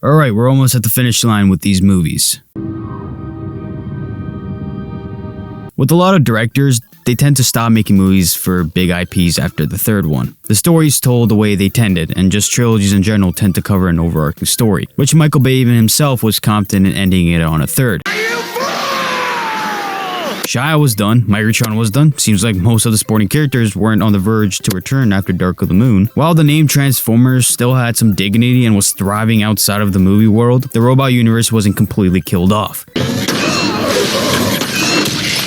Alright, we're almost at the finish line with these movies. With a lot of directors, they tend to stop making movies for big IPs after the third one. The story's told the way they tended, and just trilogies in general tend to cover an overarching story, which Michael Bay even himself was confident in ending it on a third. Shia was done, Megatron was done. Seems like most of the supporting characters weren't on the verge to return after Dark of the Moon. While the name Transformers still had some dignity and was thriving outside of the movie world, the robot universe wasn't completely killed off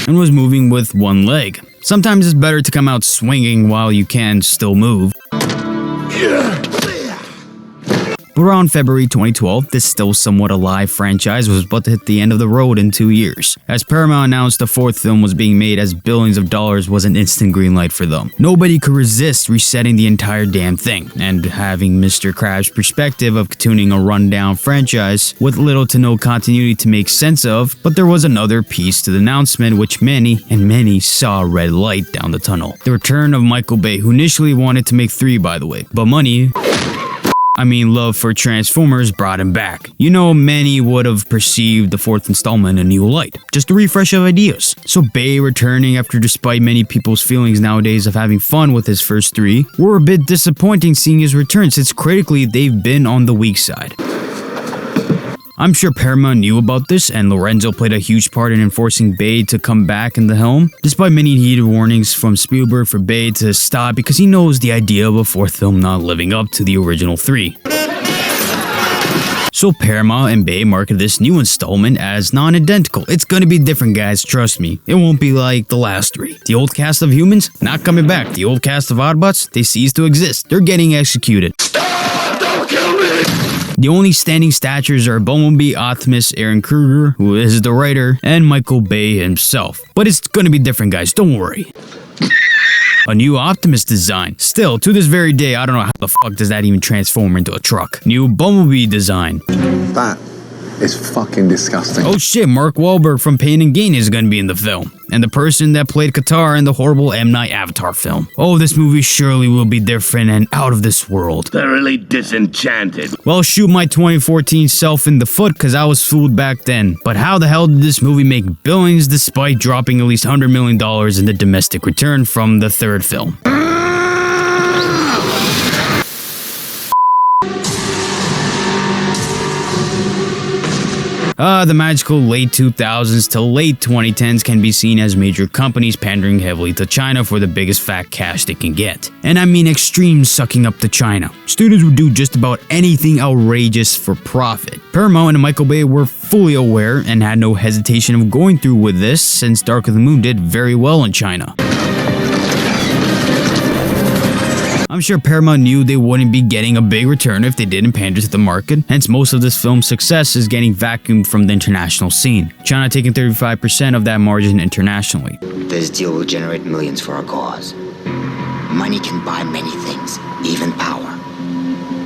and was moving with one leg. Sometimes it's better to come out swinging while you can still move. But around February 2012, this still somewhat alive franchise was about to hit the end of the road in 2 years, as Paramount announced the fourth film was being made as billions of dollars was an instant green light for them. Nobody could resist resetting the entire damn thing, and having Mr. Krabs' perspective of tuning a rundown franchise with little to no continuity to make sense of, but there was another piece to the announcement which many saw a red light down the tunnel. The return of Michael Bay, who initially wanted to make 3 by the way, but love for Transformers brought him back. You know, many would have perceived the fourth installment in a new light, just a refresh of ideas. So Bay returning after, despite many people's feelings nowadays of having fun with his first 3, were a bit disappointing seeing his return since critically they've been on the weak side. I'm sure Paramount knew about this, and Lorenzo played a huge part in enforcing Bay to come back in the helm, despite many heated warnings from Spielberg for Bay to stop because he knows the idea of a fourth film not living up to the original 3. So Paramount and Bay marketed this new installment as non-identical. It's gonna be different, guys, trust me. It won't be like the last 3. The old cast of humans, not coming back. The old cast of Autobots, they cease to exist. They're getting executed. Don't kill me! The only standing statures are Bumblebee, Optimus, Aaron Kruger, who is the writer, and Michael Bay himself. But it's gonna be different, guys, don't worry. A new Optimus design. Still, to this very day, I don't know how the fuck does that even transform into a truck. New Bumblebee design. That is fucking disgusting. Oh shit, Mark Wahlberg from Pain and Gain is gonna be in the film. And the person that played Qatar in the horrible M. Night Avatar film. Oh, this movie surely will be different and out of this world. Thoroughly disenchanted. Well, shoot my 2014 self in the foot cause I was fooled back then. But how the hell did this movie make billions despite dropping at least $100 million in the domestic return from the third film? The magical late 2000s to late 2010s can be seen as major companies pandering heavily to China for the biggest fat cash they can get. And I mean extreme sucking up to China. Studios would do just about anything outrageous for profit. Paramount and Michael Bay were fully aware and had no hesitation of going through with this since Dark of the Moon did very well in China. I'm sure Paramount knew they wouldn't be getting a big return if they didn't pander to the market, hence most of this film's success is getting vacuumed from the international scene, China taking 35% of that margin internationally. This deal will generate millions for our cause. Money can buy many things, even power.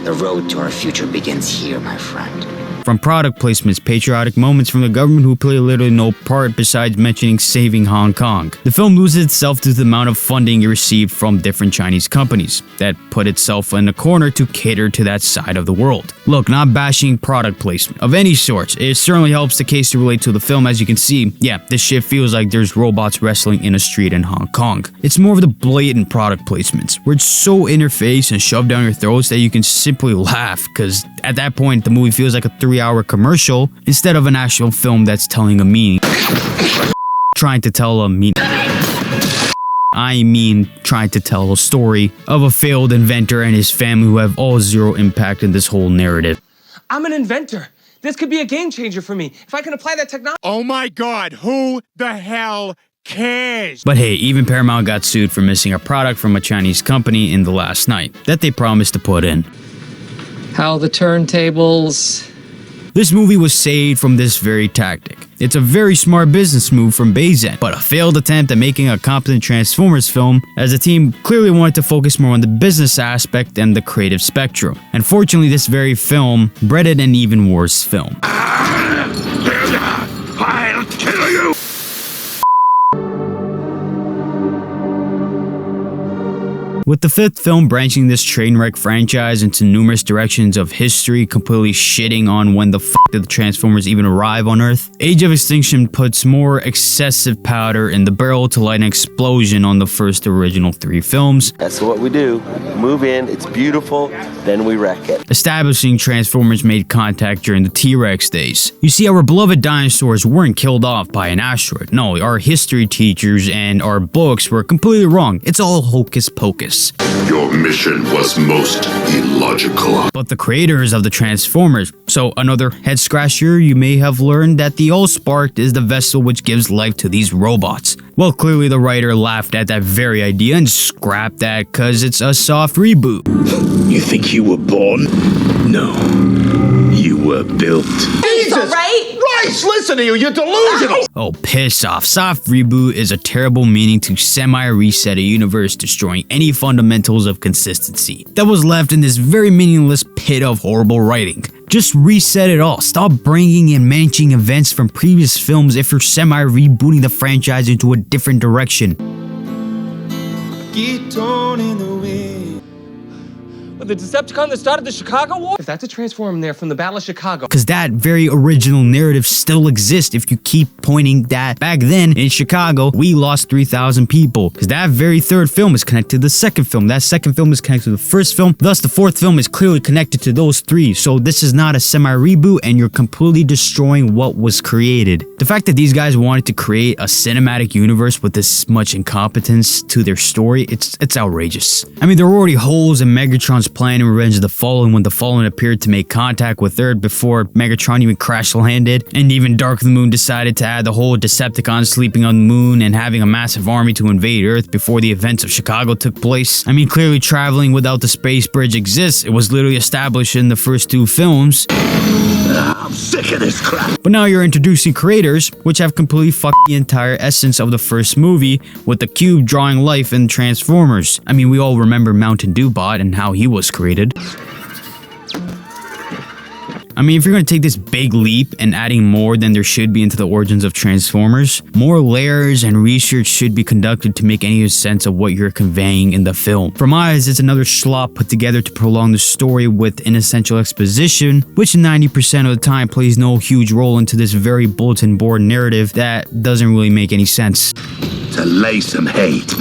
The road to our future begins here, my friend. From product placements, patriotic moments from the government who play literally no part besides mentioning saving Hong Kong. The film loses itself due to the amount of funding it received from different Chinese companies that put itself in a corner to cater to that side of the world. Look, not bashing product placement of any sort, it certainly helps the case to relate to the film. As you can see, yeah, this shit feels like there's robots wrestling in a street in Hong Kong. It's more of the blatant product placements, where it's so in your face and shoved down your throats that you can simply laugh, cause at that point the movie feels like a 3-hour commercial instead of an actual film that's telling a meaning. Trying to tell a story of a failed inventor and his family who have all zero impact in this whole narrative. I'm an inventor. This could be a game changer for me if I can apply that technology. Oh my god, who the hell cares? But hey, even Paramount got sued for missing a product from a Chinese company in The Last Night that they promised to put in. How the turntables. This movie was saved from this very tactic. It's a very smart business move from Bay's end, but a failed attempt at making a competent Transformers film, as the team clearly wanted to focus more on the business aspect and the creative spectrum. Unfortunately, this very film bred an even worse film. I'll kill you! with the fifth film branching this train wreck franchise into numerous directions of history, completely shitting on when the fuck did the Transformers even arrive on Earth. Age of Extinction puts more excessive powder in the barrel to light an explosion on the first original 3 films. That's what we do. Move in, it's beautiful, then we wreck it. Establishing Transformers made contact during the T-Rex days. You see, our beloved dinosaurs weren't killed off by an asteroid. No, our history teachers and our books were completely wrong. It's all hocus pocus. Your mission was most illogical. But the creators of the Transformers, so another head scratcher, you may have learned that the Allspark is the vessel which gives life to these robots. Well, clearly the writer laughed at that very idea and scrapped that cause it's a soft reboot. You think you were born? No. You were built. Jesus! Right? Christ, listen to you, you're delusional! Oh, piss off. Soft reboot is a terrible meaning to semi-reset a universe, destroying any fundamentals of consistency that was left in this very meaningless pit of horrible writing. Just reset it all. Stop bringing and matching events from previous films if you're semi-rebooting the franchise into a different direction. Get on in the wind. The Decepticon that started the Chicago War? If that's a transform there from the Battle of Chicago. Because that very original narrative still exists if you keep pointing that back then in Chicago, we lost 3,000 people. Because that very third film is connected to the second film. That second film is connected to the first film. Thus, the fourth film is clearly connected to those 3. So this is not a semi-reboot and you're completely destroying what was created. The fact that these guys wanted to create a cinematic universe with this much incompetence to their story, it's outrageous. I mean, there were already holes in Megatron's plan in Revenge of the Fallen when the Fallen appeared to make contact with Earth before Megatron even crash landed, and even Dark of the Moon decided to add the whole Decepticons sleeping on the moon and having a massive army to invade Earth before the events of Chicago took place. I mean, clearly traveling without the space bridge exists. It was literally established in the first 2 films. I'm sick of this crap. But now you're introducing creators which have completely fucked the entire essence of the first movie with the cube drawing life in Transformers. I mean, we all remember Mountain Dew Bot and how he was created. I mean, if you're going to take this big leap and adding more than there should be into the origins of Transformers, more layers and research should be conducted to make any sense of what you're conveying in the film. For my eyes, it's another slop put together to prolong the story with inessential exposition, which 90% of the time plays no huge role into this very bulletin board narrative that doesn't really make any sense. To lay some hate.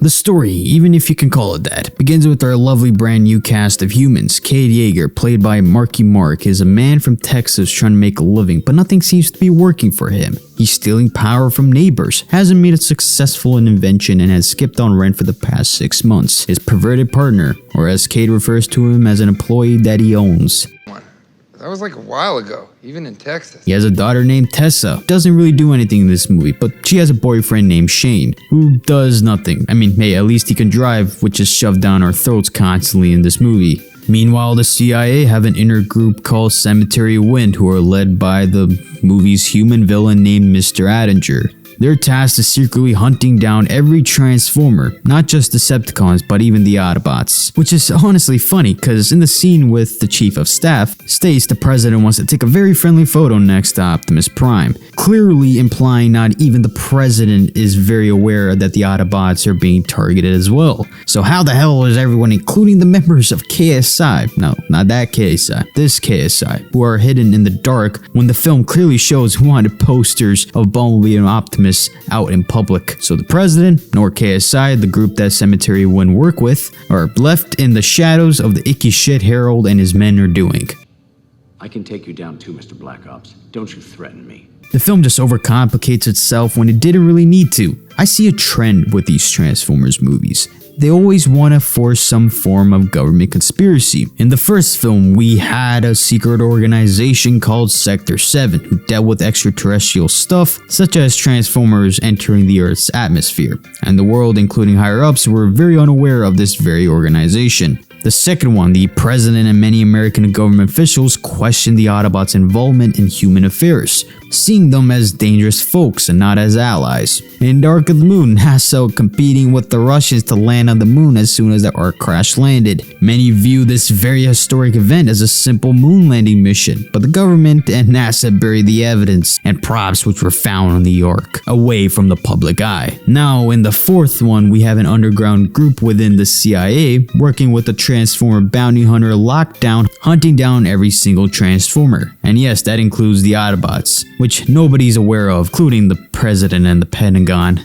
The story, even if you can call it that, begins with our lovely brand new cast of humans. Cade Yeager, played by Marky Mark, is a man from Texas trying to make a living, but nothing seems to be working for him. He's stealing power from neighbors, hasn't made a successful invention, and has skipped on rent for the past 6 months. His perverted partner, or as Cade refers to him, as an employee that he owns. That was like a while ago, even in Texas. He has a daughter named Tessa. Doesn't really do anything in this movie, but she has a boyfriend named Shane, who does nothing. I mean, hey, at least he can drive, which is shoved down our throats constantly in this movie. Meanwhile, the CIA have an inner group called Cemetery Wind, who are led by the movie's human villain named Mr. Attinger. Their task is secretly hunting down every Transformer, not just Decepticons, but even the Autobots. Which is honestly funny, because in the scene with the Chief of Staff, states the President wants to take a very friendly photo next to Optimus Prime, clearly implying not even the President is very aware that the Autobots are being targeted as well. So how the hell is everyone, including the members of KSI, no, not that KSI, this KSI, who are hidden in the dark when the film clearly shows wanted posters of Bumblebee and Optimus out in public? So the President, nor KSI, the group that Cemetery Wind work with, are left in the shadows of the icky shit Harold and his men are doing. I can take you down too, Mr. Black Ops. Don't you threaten me. The film just overcomplicates itself when it didn't really need to. I see a trend with these Transformers movies. They always want to force some form of government conspiracy. In the first film, we had a secret organization called Sector 7 who dealt with extraterrestrial stuff such as Transformers entering the Earth's atmosphere, and the world, including higher-ups, were very unaware of this very organization. The second one, the president and many American government officials questioned the Autobots' involvement in human affairs, seeing them as dangerous folks and not as allies. In Dark of the Moon, NASA competing with the Russians to land on the moon as soon as the Ark crash landed. Many view this very historic event as a simple moon landing mission, but the government and NASA buried the evidence and props which were found on the Ark, away from the public eye. Now, in the fourth one, we have an underground group within the CIA working with the Transformer bounty hunter Lockdown, hunting down every single Transformer. And yes, that includes the Autobots, which nobody's aware of, including the President and the Pentagon.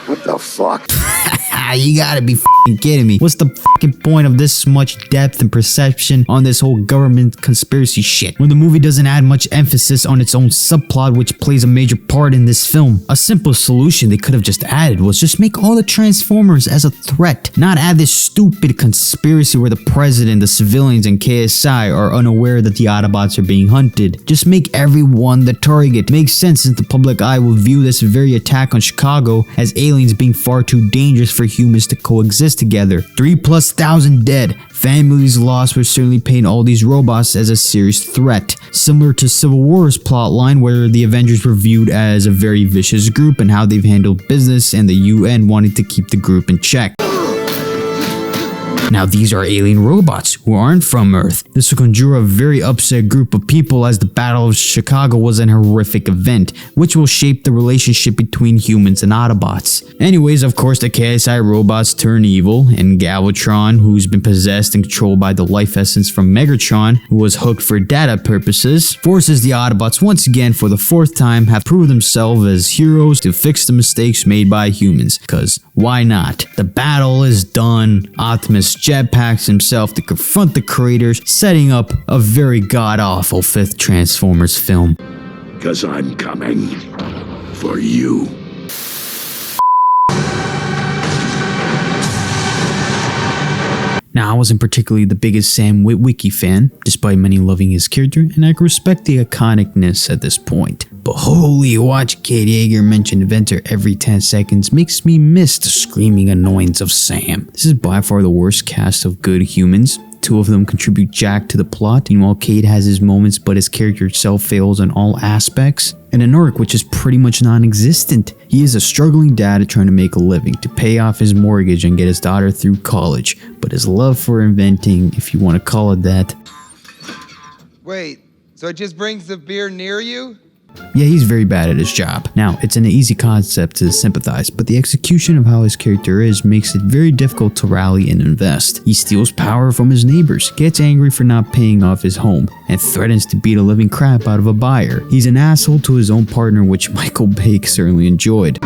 What the fuck? You gotta be f***ing kidding me. What's the f***ing point of this much depth and perception on this whole government conspiracy shit when the movie doesn't add much emphasis on its own subplot which plays a major part in this film? A simple solution they could have just added was just make all the Transformers as a threat, not add this stupid conspiracy where the president, the civilians, and KSI are unaware that the Autobots are being hunted. Just make everyone the target. Makes sense since the public eye will view this very attack on Chicago as aliens being far too dangerous for humans to coexist together. 3,000+ dead, families lost would certainly paint all these robots as a serious threat, similar to Civil War's plotline where the Avengers were viewed as a very vicious group and how they've handled business and the UN wanting to keep the group in check. Now these are alien robots who aren't from Earth. This will conjure a very upset group of people as the Battle of Chicago was an horrific event, which will shape the relationship between humans and Autobots. Anyways, of course the KSI robots turn evil, and Galvatron, who's been possessed and controlled by the life essence from Megatron, who was hooked for data purposes, forces the Autobots once again for the fourth time have proved themselves as heroes to fix the mistakes made by humans, cause why not? The battle is done. Optimus jetpacks himself to confront the creators, setting up a very god-awful 5th Transformers film. 'Cause I'm coming for you. Now, I wasn't particularly the biggest Sam Witwicky fan, despite many loving his character, and I can respect the iconicness at this point. But holy, watch Kate Yeager mention Inventor every 10 seconds makes me miss the screaming annoyance of Sam. This is by far the worst cast of good humans. Two of them contribute jack to the plot, and while Cade has his moments but his character itself fails on all aspects. And an arc which is pretty much non-existent. He is a struggling dad trying to make a living, to pay off his mortgage and get his daughter through college. But his love for inventing, if you want to call it that. Wait, so it just brings the beer near you? Yeah, he's very bad at his job. Now, it's an easy concept to sympathize, but the execution of how his character is makes it very difficult to rally and invest. He steals power from his neighbors, gets angry for not paying off his home, and threatens to beat a living crap out of a buyer. He's an asshole to his own partner, which Michael Bay certainly enjoyed.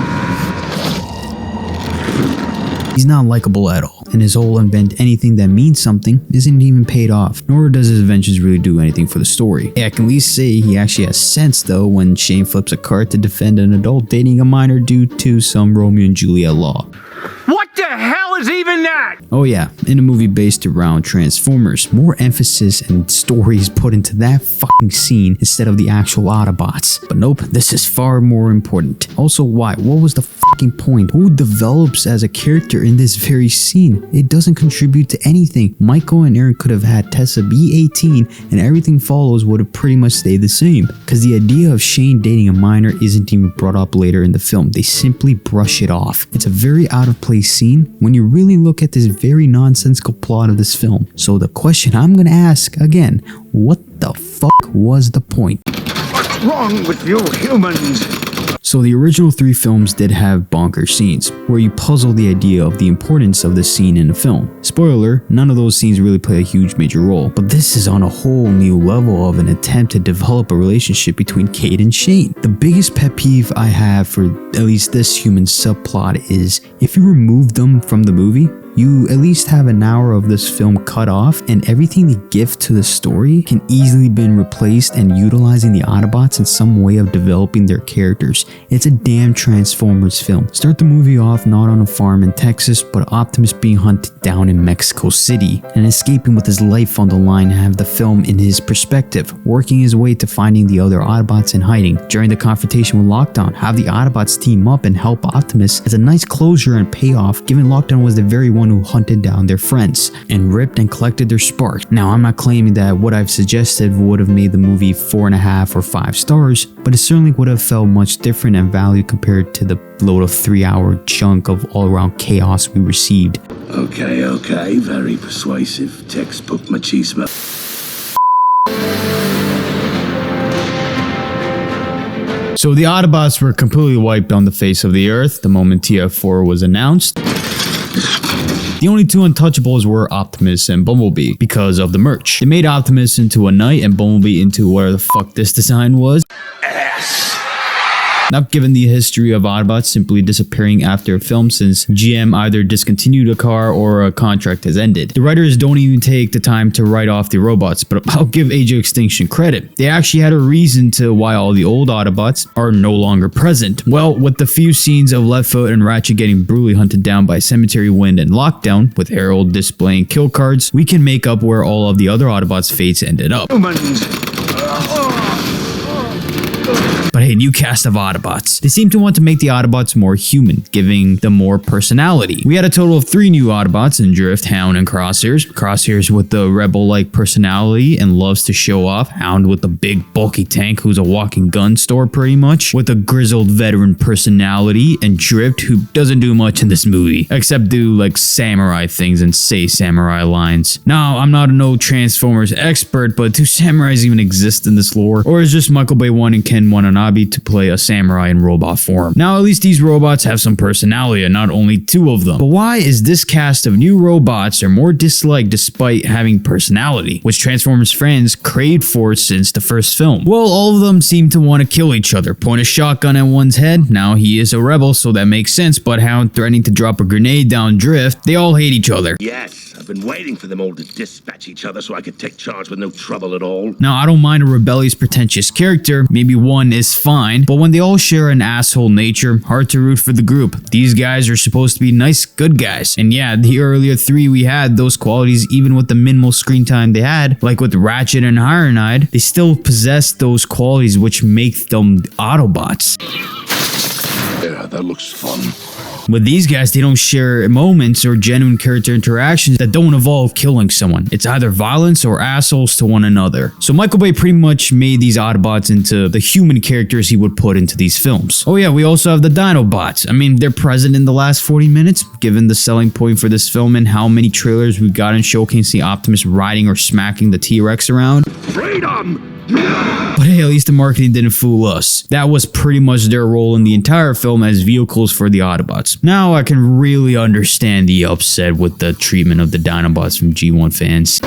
He's not likable at all, and his whole invent anything that means something isn't even paid off, nor does his inventions really do anything for the story. Yeah, I can at least say he actually has sense though when Shane flips a card to defend an adult dating a minor due to some Romeo and Juliet law. What the hell is even that? Oh yeah, in a movie based around Transformers, more emphasis and stories put into that fucking scene instead of the actual Autobots. But nope, this is far more important. Also, why? What was the fucking point? Who develops as a character in this very scene? It doesn't contribute to anything. Michael and Aaron could have had Tessa be 18 and everything follows would have pretty much stayed the same. Cause the idea of Shane dating a minor isn't even brought up later in the film. They simply brush it off. It's a very out of place scene when you really look at this very nonsensical plot of this film. So the question I'm gonna ask again, what the fuck was the point? What's wrong with you humans? So the original 3 films did have bonker scenes, where you puzzle the idea of the importance of the scene in the film. Spoiler, none of those scenes really play a huge major role, but this is on a whole new level of an attempt to develop a relationship between Cade and Shane. The biggest pet peeve I have for at least this human subplot is, if you remove them from the movie, you at least have an hour of this film cut off, and everything they give to the story can easily be replaced and utilizing the Autobots in some way of developing their characters. It's a damn Transformers film. Start the movie off not on a farm in Texas, but Optimus being hunted down in Mexico City and escaping with his life on the line, and have the film in his perspective, working his way to finding the other Autobots in hiding. During the confrontation with Lockdown, have the Autobots team up and help Optimus as a nice closure and payoff, given Lockdown was the very one who hunted down their friends and ripped and collected their spark. Now, I'm not claiming that what I've suggested would have made the movie 4.5 or 5 stars, but it certainly would have felt much different in value compared to the load of 3-hour chunk of all-around chaos we received. Okay, very persuasive. Textbook machismo. So the Autobots were completely wiped on the face of the earth the moment TF4 was announced. The only two untouchables were Optimus and Bumblebee because of the merch. They made Optimus into a knight and Bumblebee into whatever the fuck this design was. Not given the history of Autobots simply disappearing after a film, since GM either discontinued a car or a contract has ended. The writers don't even take the time to write off the robots, but I'll give Age of Extinction credit. They actually had a reason to why all the old Autobots are no longer present. Well, with the few scenes of Leftfoot and Ratchet getting brutally hunted down by Cemetery Wind and Lockdown, with Harold displaying kill cards, we can make up where all of the other Autobots' fates ended up. But hey, new cast of Autobots. They seem to want to make the Autobots more human, giving them more personality. We had a total of 3 new Autobots in Drift, Hound, and Crosshairs. Crosshairs with the rebel-like personality and loves to show off. Hound with the big bulky tank who's a walking gun store pretty much, with a grizzled veteran personality, and Drift who doesn't do much in this movie, except do like samurai things and say samurai lines. Now, I'm not no Transformers expert, but do samurais even exist in this lore? Or is just Michael Bay wanting Ken Watanabe to play a samurai in robot form? Now, at least these robots have some personality and not only 2 of them. But why is this cast of new robots are more disliked despite having personality, which Transformers fans craved for since the first film? Well, all of them seem to want to kill each other. Point a shotgun at one's head. Now, he is a rebel, so that makes sense, but Hound threatening to drop a grenade down Drift. They all hate each other. Yes, I've been waiting for them all to dispatch each other so I could take charge with no trouble at all. Now, I don't mind a rebellious, pretentious character. Maybe one is fine, but when they all share an asshole nature, hard to root for the group. These guys are supposed to be nice, good guys. And yeah, the earlier 3 we had those qualities even with the minimal screen time they had, like with Ratchet and Ironhide, they still possess those qualities which make them Autobots. Yeah, that looks fun. With these guys, they don't share moments or genuine character interactions that don't involve killing someone. It's either violence or assholes to one another. So Michael Bay pretty much made these Autobots into the human characters he would put into these films. Oh yeah, we also have the Dinobots. I mean, they're present in the last 40 minutes, given the selling point for this film and how many trailers we've gotten showcasing Optimus riding or smacking the T-Rex around. Freedom! But hey, at least the marketing didn't fool us. That was pretty much their role in the entire film as vehicles for the Autobots. Now I can really understand the upset with the treatment of the Dinobots from G1 fans.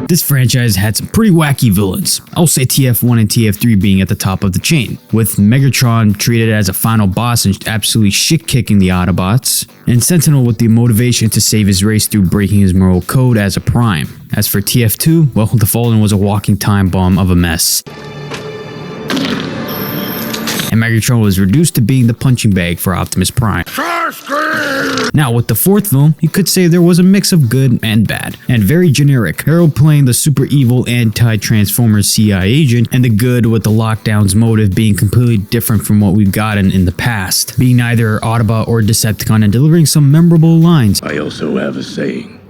This franchise had some pretty wacky villains. I'll say TF1 and TF3 being at the top of the chain, with Megatron treated as a final boss and absolutely shit-kicking the Autobots, and Sentinel with the motivation to save his race through breaking his moral code as a Prime. As for TF2, well, the Fallen was a walking time bomb of a mess. And Megatron was reduced to being the punching bag for Optimus Prime. Now, with the 4th film, you could say there was a mix of good and bad, and very generic. Harold playing the super evil anti-Transformers CIA agent, and the good with the Lockdown's motive being completely different from what we've gotten in the past, being either Autobot or Decepticon and delivering some memorable lines. I also have a saying,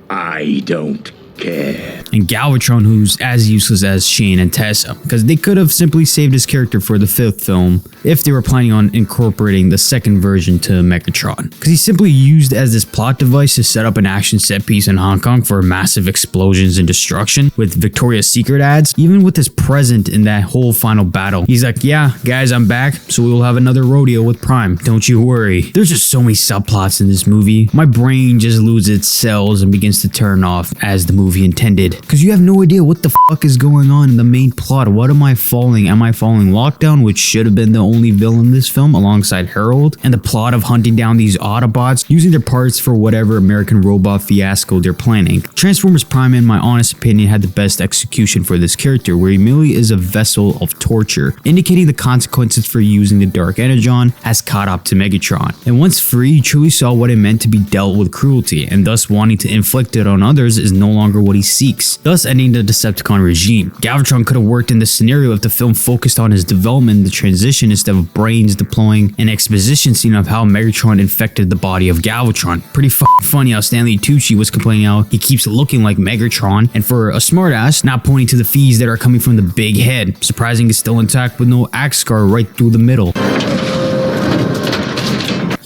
I don't care. And Galvatron, who's as useless as Shane and Tessa, because they could have simply saved his character for the 5th film if they were planning on incorporating the 2nd version to Megatron, because he's simply used as this plot device to set up an action set piece in Hong Kong for massive explosions and destruction with Victoria's Secret ads. Even with his present in that whole final battle, he's like, yeah guys, I'm back, so we will have another rodeo with Prime, don't you worry. There's just so many subplots in this movie. My brain just loses its cells and begins to turn off as the movie intended, because you have no idea what the fuck is going on in the main plot. What am I following? Am I following Lockdown, which should have been the only villain in this film alongside Harold, and the plot of hunting down these Autobots, using their parts for whatever American robot fiasco they're planning? Transformers Prime, in my honest opinion, had the best execution for this character, where he merely is a vessel of torture, indicating the consequences for using the Dark Energon has caught up to Megatron. And once free, he truly saw what it meant to be dealt with cruelty, and thus wanting to inflict it on others is no longer longer what he seeks, thus ending the Decepticon regime. Galvatron could have worked in this scenario if the film focused on his development and the transition instead of Brains deploying an exposition scene of how Megatron infected the body of Galvatron. Pretty funny how Stanley Tucci was complaining how he keeps looking like Megatron, and for a smartass, not pointing to the fees that are coming from the big head. Surprising is still intact with no axe scar right through the middle.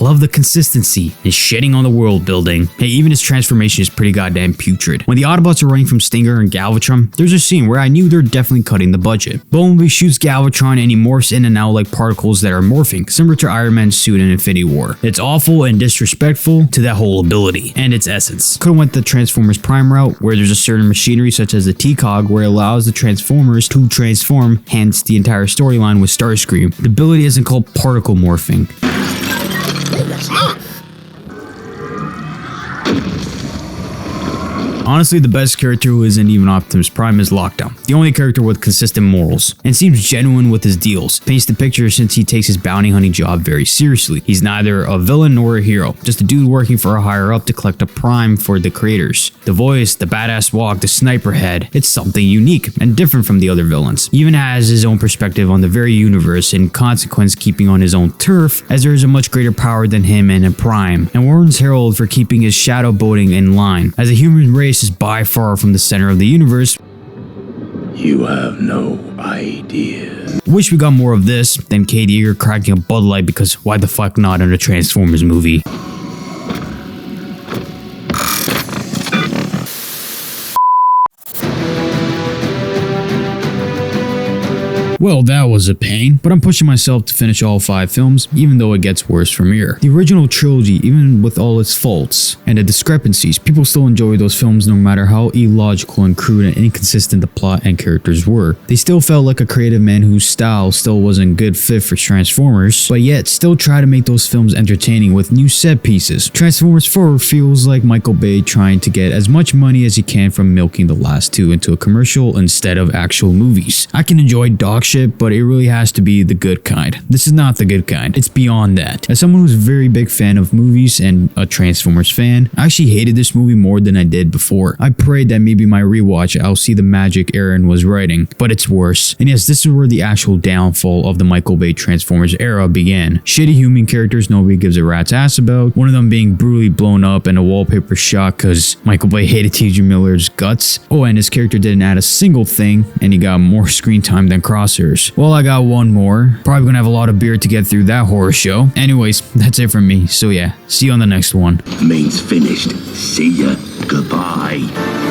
Love the consistency and shedding on the world building. Hey, even his transformation is pretty goddamn putrid. When the Autobots are running from Stinger and Galvatron, there's a scene where I knew they're definitely cutting the budget. Bumblebee shoots Galvatron and he morphs in and out like particles that are morphing, similar to Iron Man's suit in Infinity War. It's awful and disrespectful to that whole ability and its essence. Could've went the Transformers Prime route, where there's a certain machinery such as the T-Cog where it allows the Transformers to transform, hence the entire storyline with Starscream. The ability isn't called particle morphing. Honestly, the best character who isn't even Optimus Prime is Lockdown, the only character with consistent morals, and seems genuine with his deals. Paints the picture since he takes his bounty hunting job very seriously. He's neither a villain nor a hero, just a dude working for a higher up to collect a prime for the creators. The voice, the badass walk, the sniper head, it's something unique and different from the other villains. He even has his own perspective on the very universe, in consequence keeping on his own turf, as there is a much greater power than him and a Prime, and warns Harold for keeping his shadow boating in line, as the human race is by far from the center of the universe. You have no idea. Wish we got more of this than Kate Eager cracking a Bud Light because why the fuck not in a Transformers movie. Well, that was a pain, but I'm pushing myself to finish all 5 films, even though it gets worse from here. The original trilogy, even with all its faults and the discrepancies, people still enjoy those films no matter how illogical and crude and inconsistent the plot and characters were. They still felt like a creative man whose style still wasn't good fit for Transformers, but yet still try to make those films entertaining with new set pieces. Transformers 4 feels like Michael Bay trying to get as much money as he can from milking the last 2 into a commercial instead of actual movies. I can enjoy dog shit, but it really has to be the good kind. This is not the good kind. It's beyond that. As someone who's a very big fan of movies and a Transformers fan, I actually hated this movie more than I did before. I prayed that maybe my rewatch I'll see the magic Aaron was writing, but it's worse. And yes, this is where the actual downfall of the Michael Bay Transformers era began. Shitty human characters nobody gives a rat's ass about, one of them being brutally blown up and a wallpaper shot because Michael Bay hated T.J. Miller's guts. Oh, and his character didn't add a single thing, and he got more screen time than Crosshairs. Well, I got one more. Probably gonna have a lot of beer to get through that horror show. Anyways, that's it from me. So yeah, see you on the next one. Main's finished. See ya. Goodbye.